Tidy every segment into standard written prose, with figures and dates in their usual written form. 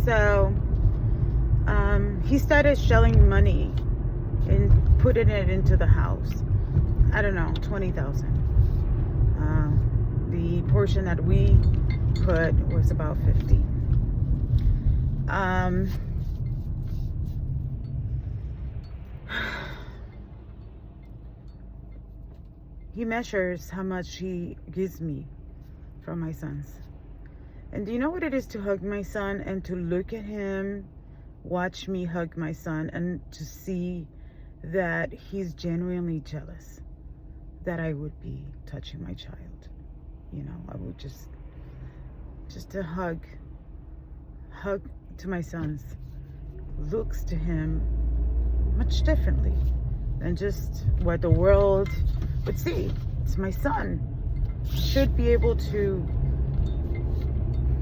So he started shelling money and putting it into the house. I don't know, 20,000. The portion that we put was about 50. He measures how much he gives me from my sons. And do you know what it is to hug my son and to look at him, watch me hug my son, and to see that he's genuinely jealous that I would be touching my child. You know, I would just a hug to my sons looks to him much differently than just what the world would see. It's my son. Should be able to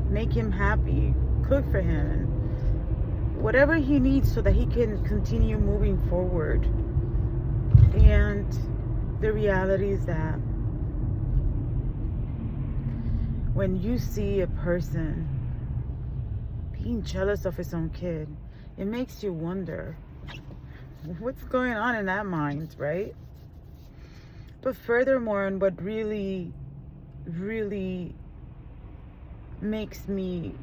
make him happy, cook for him, and whatever he needs so that he can continue moving forward. And the reality is that when you see a person being jealous of his own kid, it makes you wonder what's going on in that mind, right? But furthermore, and what really, really makes me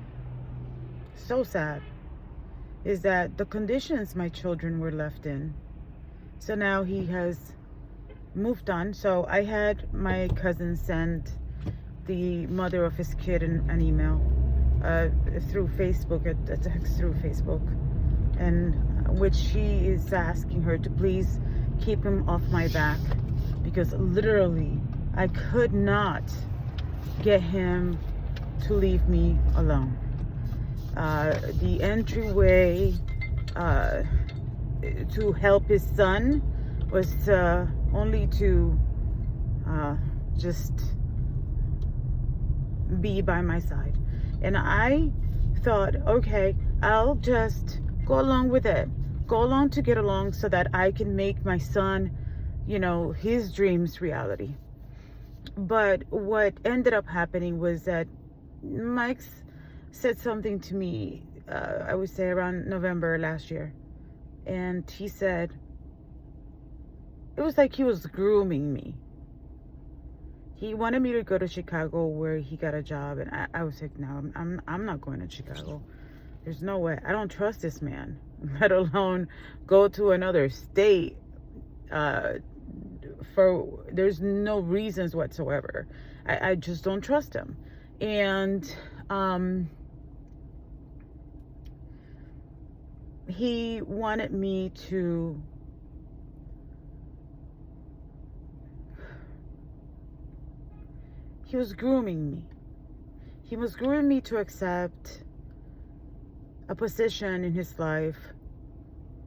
so sad is that the conditions my children were left in. So now he has moved on. So I had my cousin send the mother of his kid an email through Facebook, a text through Facebook, and which she is asking her to please keep him off my back, because literally I could not get him to leave me alone. The entryway to help his son was only to just be by my side. And I thought, okay, I'll just go along with it. Go along to get along so that I can make my son, you know, his dreams reality. But what ended up happening was that Mike said something to me, I would say around November last year. And he said, it was like he was grooming me. He wanted me to go to Chicago where he got a job, and I was like, no, I'm not going to Chicago. There's no way. I don't trust this man, let alone go to another state. There's no reasons whatsoever. I just don't trust him. And he wanted me to he was grooming me. He was grooming me to accept a position in his life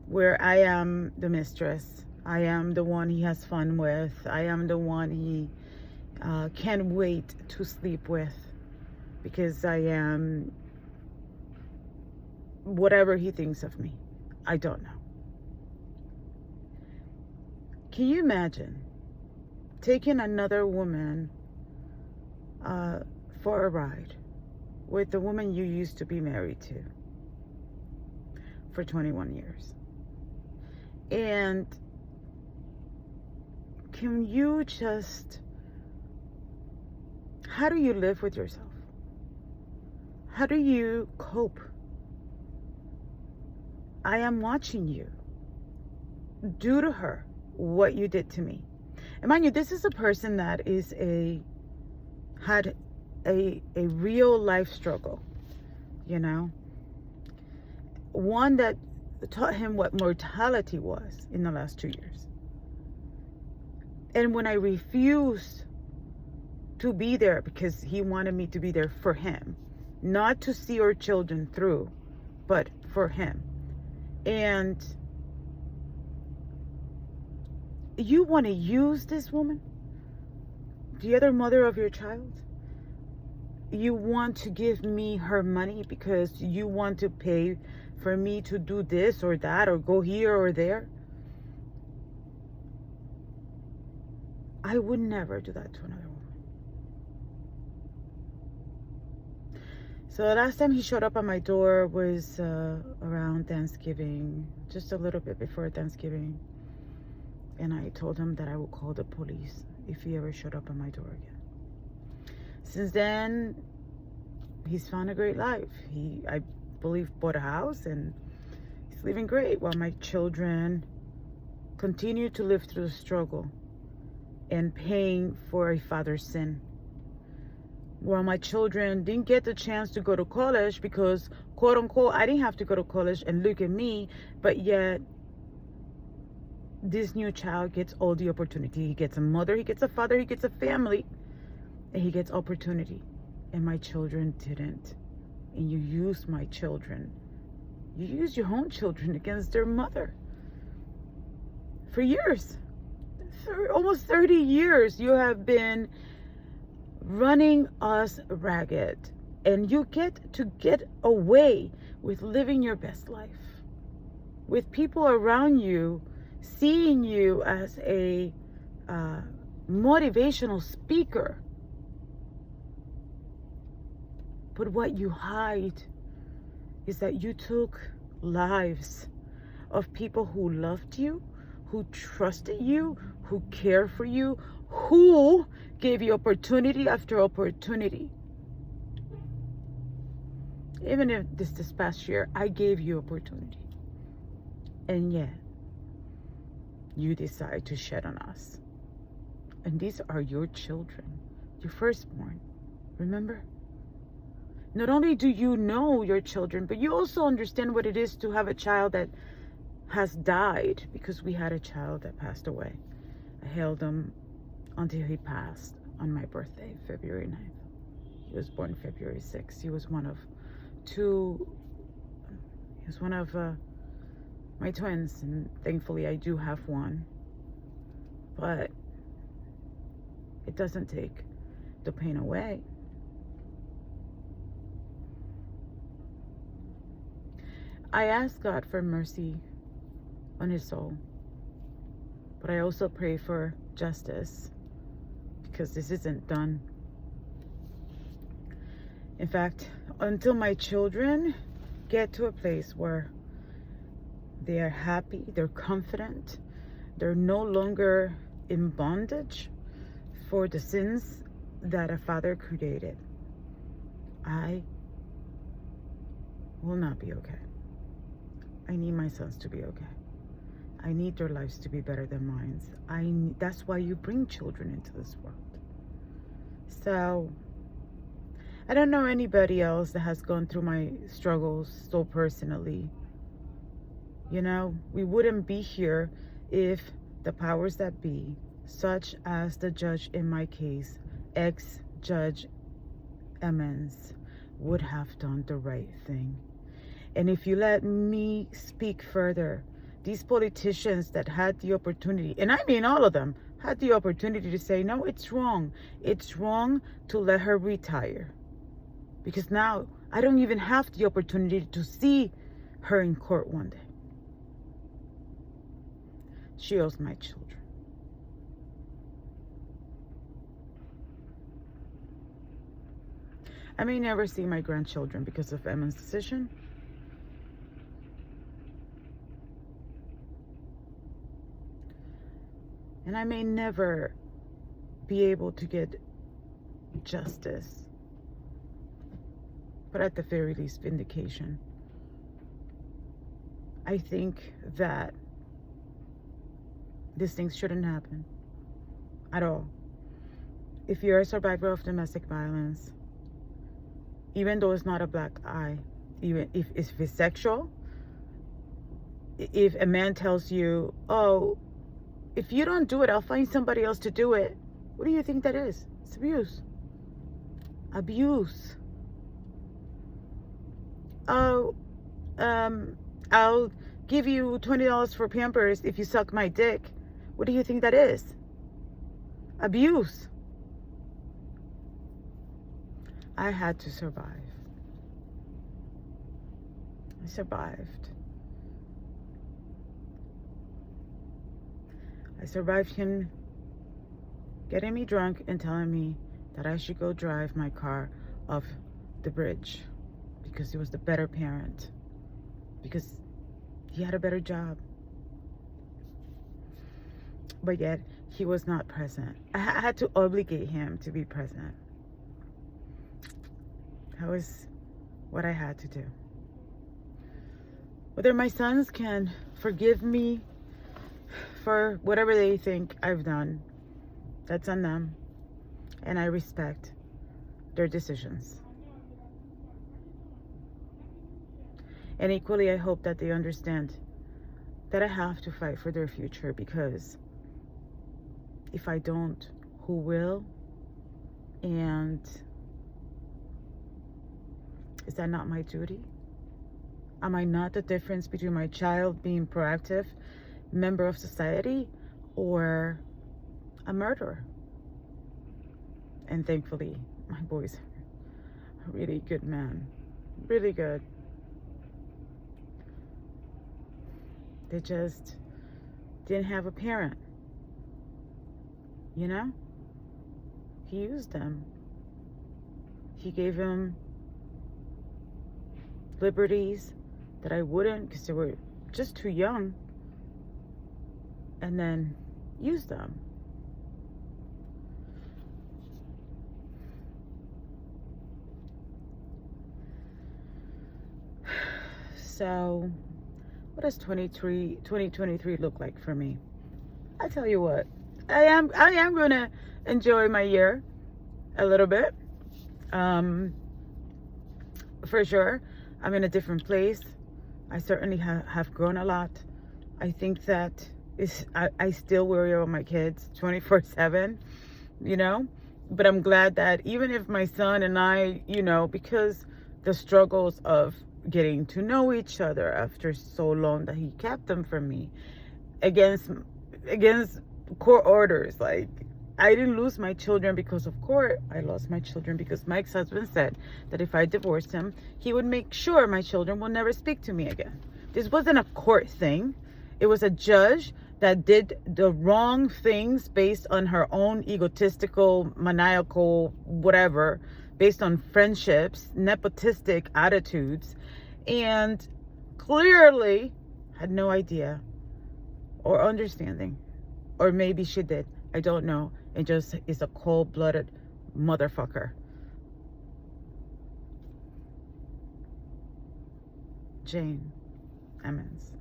where I am the mistress. I am the one he has fun with. I am the one he can't wait to sleep with, because I am whatever he thinks of me. I don't know. Can you imagine taking another woman for a ride with the woman you used to be married to for 21 years? And can you just, how do you live with yourself? How do you cope? I am watching you do to her what you did to me. And mind you, this is a person that had a real life struggle, you know, one that taught him what mortality was in the last 2 years. And when I refused to be there because he wanted me to be there for him, not to see our children through, but for him. And you want to use this woman, the other mother of your child? You want to give me her money because you want to pay for me to do this or that or go here or there? I would never do that to another woman. So the last time he showed up at my door was around Thanksgiving, just a little bit before Thanksgiving. And I told him that I would call the police if he ever showed up at my door again. Since then, he's found a great life. I believe, bought a house and he's living great while my children continue to live through the struggle and paying for a father's sin. While my children didn't get the chance to go to college because, quote unquote, I didn't have to go to college, and look at me, but yet this new child gets all the opportunity. He gets a mother, he gets a father, he gets a family, and he gets opportunity. And my children didn't. And you use my children. You use your own children against their mother. For years, for almost 30 years, you have been running us ragged. And you get to get away with living your best life. With people around you seeing you as a motivational speaker. But what you hide is that you took lives of people who loved you, who trusted you, who cared for you, who gave you opportunity after opportunity. Even if this past year, I gave you opportunity. And yet, you decide to shed on us. And these are your children, your firstborn. Remember? Not only do you know your children, but you also understand what it is to have a child that has died, because we had a child that passed away. I held him until he passed on my birthday, February 9th. He was born February 6th. He was one of my twins, and thankfully I do have one. But it doesn't take the pain away. I ask God for mercy on his soul, but I also pray for justice, because this isn't done. In fact, until my children get to a place where they are happy, they're confident, they're no longer in bondage for the sins that a father created, I will not be okay. I need my sons to be okay. I need their lives to be better than mine. That's why you bring children into this world. So, I don't know anybody else that has gone through my struggles so personally. You know, we wouldn't be here if the powers that be, such as the judge in my case, ex-Judge Emmons, would have done the right thing. And if you let me speak further, these politicians that had the opportunity, and I mean all of them, had the opportunity to say, no, it's wrong. It's wrong to let her retire. Because now I don't even have the opportunity to see her in court one day. She owes my children. I may never see my grandchildren because of Emma's decision. And I may never be able to get justice. But at the very least, vindication. I think that these things shouldn't happen at all. If you're a survivor of domestic violence, even though it's not a black eye, even if it's sexual, if a man tells you, oh, if you don't do it, I'll find somebody else to do it. What do you think that is? It's abuse. Abuse. Oh, I'll give you $20 for Pampers if you suck my dick. What do you think that is? Abuse. I had to survive. I survived. I survived him getting me drunk and telling me that I should go drive my car off the bridge because he was the better parent, because he had a better job. But yet, he was not present. I had to obligate him to be present. That was what I had to do. Whether my sons can forgive me for whatever they think I've done, that's on them. And I respect their decisions. And equally, I hope that they understand that I have to fight for their future, because if I don't, who will? And is that not my duty? Am I not the difference between my child being proactive member of society or a murderer? And thankfully, my boys are really good men. Really good. They just didn't have a parent. You know? He used them. He gave them liberties that I wouldn't, because they were just too young, and then used them. So what does 2023 look like for me? I tell you what, I am going to enjoy my year a little bit. For sure, I'm in a different place. I certainly have grown a lot. I think that I still worry about my kids 24/7, you know, but I'm glad that even if my son and I, you know, because the struggles of getting to know each other after so long that he kept them from me against court orders. Like, I didn't lose my children because of court. I lost my children because my ex-husband said that if I divorced him, he would make sure my children will never speak to me again. This wasn't a court thing. It was a judge that did the wrong things based on her own egotistical, maniacal, whatever, based on friendships, nepotistic attitudes, and clearly had no idea or understanding. Or maybe she did. I don't know. It just is a cold-blooded motherfucker. Jane Emmons.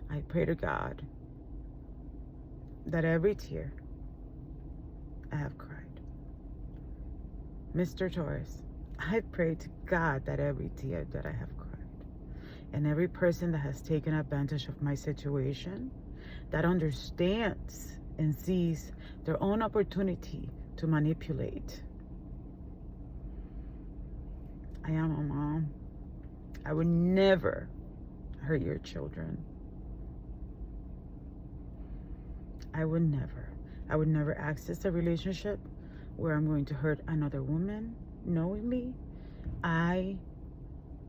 I pray to God that every tear I have cried. Mr. Torres, I pray to God that every tear that I have cried, and every person that has taken advantage of my situation, that understands and sees their own opportunity to manipulate. I am a mom. I would never hurt your children. I would never access a relationship where I'm going to hurt another woman knowingly. I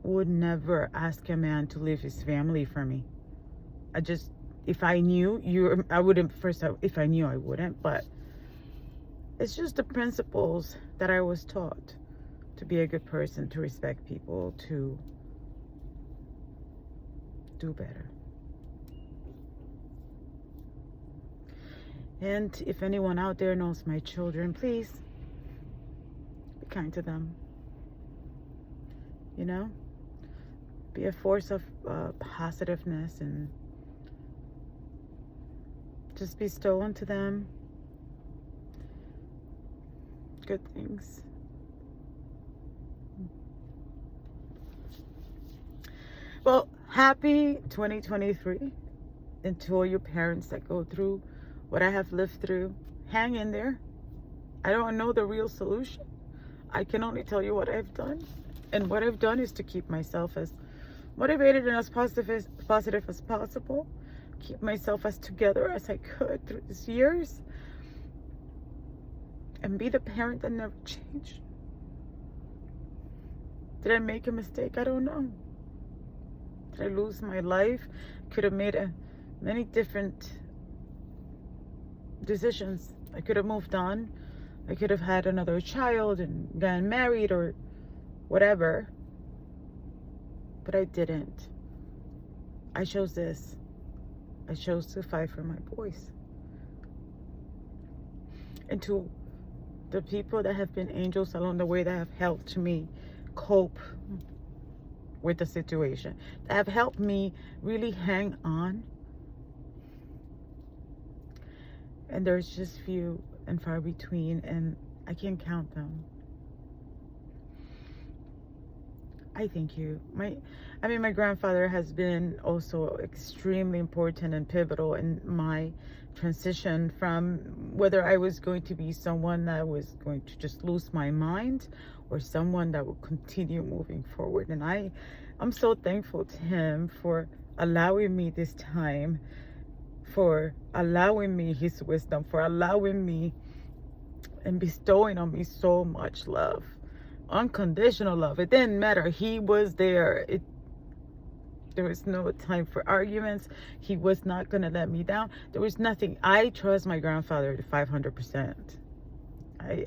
would never ask a man to leave his family for me. If I knew I wouldn't. If I knew, I wouldn't. But it's just the principles that I was taught: to be a good person, to respect people, to do better. And if anyone out there knows my children, please be kind to them. You know, be a force of positiveness, and just bestow unto them good things. Well, happy 2023. And to all your parents that go through what I have lived through, hang in there. I don't know the real solution. I can only tell you what I've done. And what I've done is to keep myself as motivated and as positive as possible. Keep myself as together as I could through these years. And be the parent that never changed. Did I make a mistake? I don't know. Did I lose my life? Could have made many different decisions. I could have moved on. I could have had another child and gotten married or whatever, but I didn't. I chose this. I chose to fight for my boys. And to the people that have been angels along the way that have helped me cope with the situation, that have helped me really hang on. And there's just few and far between, and I can't count them. I thank you. My grandfather has been also extremely important and pivotal in my transition from whether I was going to be someone that was going to just lose my mind or someone that will continue moving forward. And I'm so thankful to him for allowing me this time, for allowing me his wisdom, for allowing me and bestowing on me so much love. Unconditional love. It didn't matter. He was there. There was no time for arguments. He was not going to let me down. There was nothing. I trust my grandfather to 500%.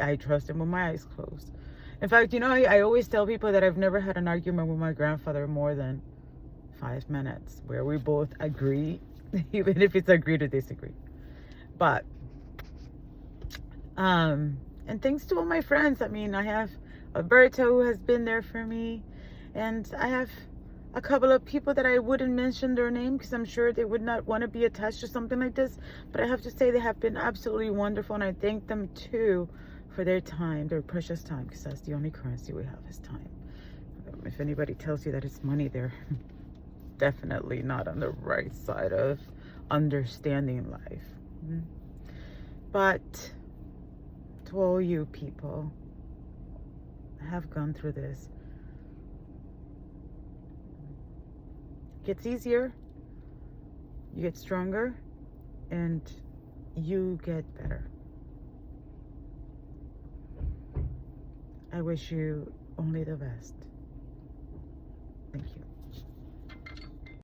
I trust him with my eyes closed. In fact, I always tell people that I've never had an argument with my grandfather more than 5 minutes where we both agree, even if it's agree to disagree. But, and thanks to all my friends. I have Alberto, who has been there for me, and I have a couple of people that I wouldn't mention their name because I'm sure they would not want to be attached to something like this, but I have to say they have been absolutely wonderful, and I thank them too for their time, their precious time, because that's the only currency we have is time. If anybody tells you that it's money, they're definitely not on the right side of understanding life. But to all you people have gone through this, it gets easier, you get stronger, and you get better. I wish you only the best. Thank you.